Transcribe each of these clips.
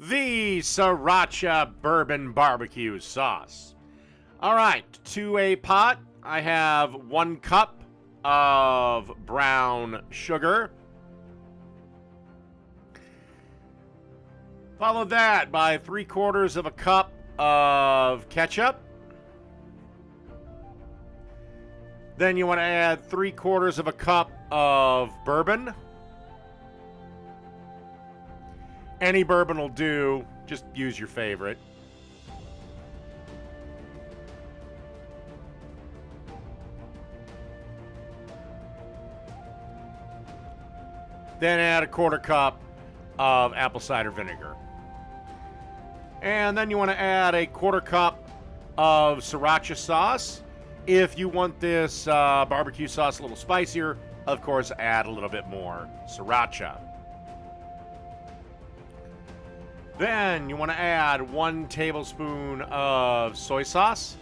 the Sriracha Bourbon Barbecue Sauce. All right, to a pot, I have 1 cup of brown sugar. Follow that by 3/4 of a cup of ketchup. Then you want to add 3/4 of a cup of bourbon. Any bourbon will do, just use your favorite. Then add a 1/4 cup of apple cider vinegar. And then you want to add a 1/4 cup of sriracha sauce. If you want this barbecue sauce a little spicier, of course, add a little bit more sriracha. Then you want to add 1 tablespoon of soy sauce.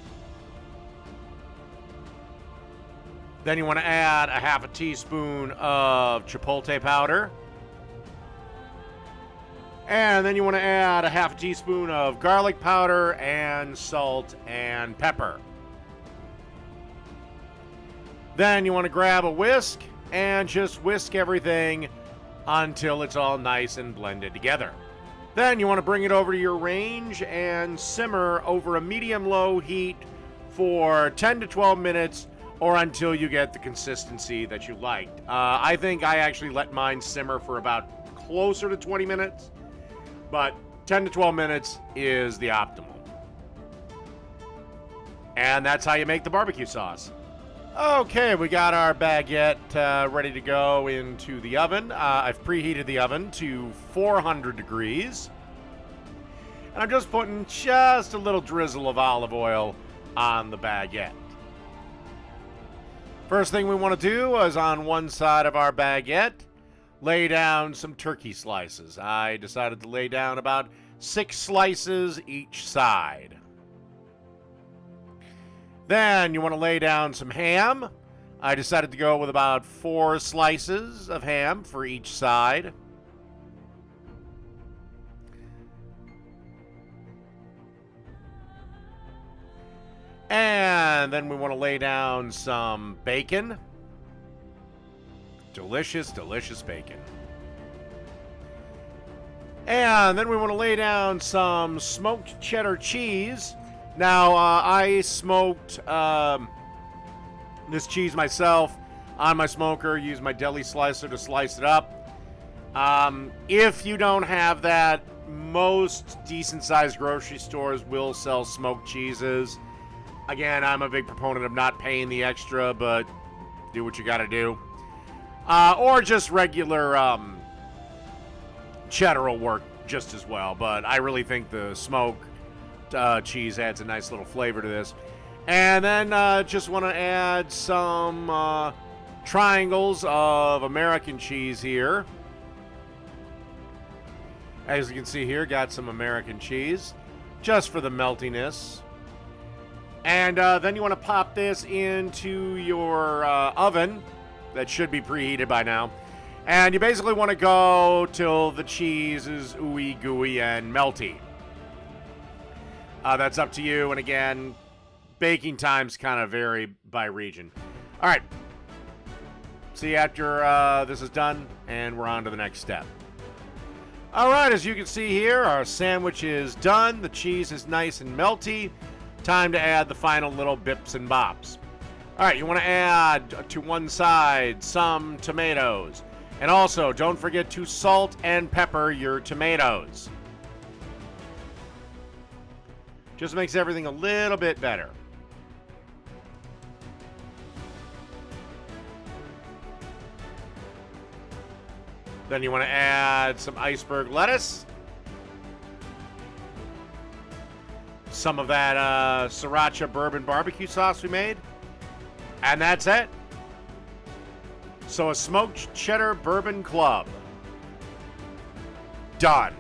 Then you want to add a 1/2 teaspoon of chipotle powder. And then you want to add a 1/2 teaspoon of garlic powder and salt and pepper. Then you want to grab a whisk and just whisk everything until it's all nice and blended together. Then you want to bring it over to your range and simmer over a medium-low heat for 10 to 12 minutes or until you get the consistency that you liked. I think I actually let mine simmer for about closer to 20 minutes, but 10 to 12 minutes is the optimal. And that's how you make the barbecue sauce. Okay, we got our baguette ready to go into the oven. I've preheated the oven to 400 degrees. And I'm just putting just a little drizzle of olive oil on the baguette. First thing we want to do is on one side of our baguette, lay down some turkey slices. I decided to lay down about 6 slices each side. Then you want to lay down some ham. I decided to go with about 4 slices of ham for each side. And then we want to lay down some bacon. Delicious, delicious bacon. And then we want to lay down some smoked cheddar cheese. Now, I smoked this cheese myself on my smoker, used my deli slicer to slice it up. If you don't have that, most decent-sized grocery stores will sell smoked cheeses. Again, I'm a big proponent of not paying the extra, but do what you gotta do. Or just regular cheddar will work just as well, but I really think the smoked cheese adds a nice little flavor to this. And then just want to add some triangles of American cheese here. As you can see here, got some American cheese just for the meltiness. And then you want to pop this into your oven that should be preheated by now. And you basically want to go till the cheese is ooey gooey and melty. That's up to you. And again, baking times kind of vary by region. All right. See you after this is done, and we're on to the next step. All right, as you can see here, our sandwich is done. The cheese is nice and melty. Time to add the final little bips and bops. All right, you want to add to one side some tomatoes. And also, don't forget to salt and pepper your tomatoes. Just makes everything a little bit better. Then you want to add some iceberg lettuce. Some of that Sriracha Bourbon Barbecue sauce we made. And that's it. So a smoked cheddar bourbon club. Done.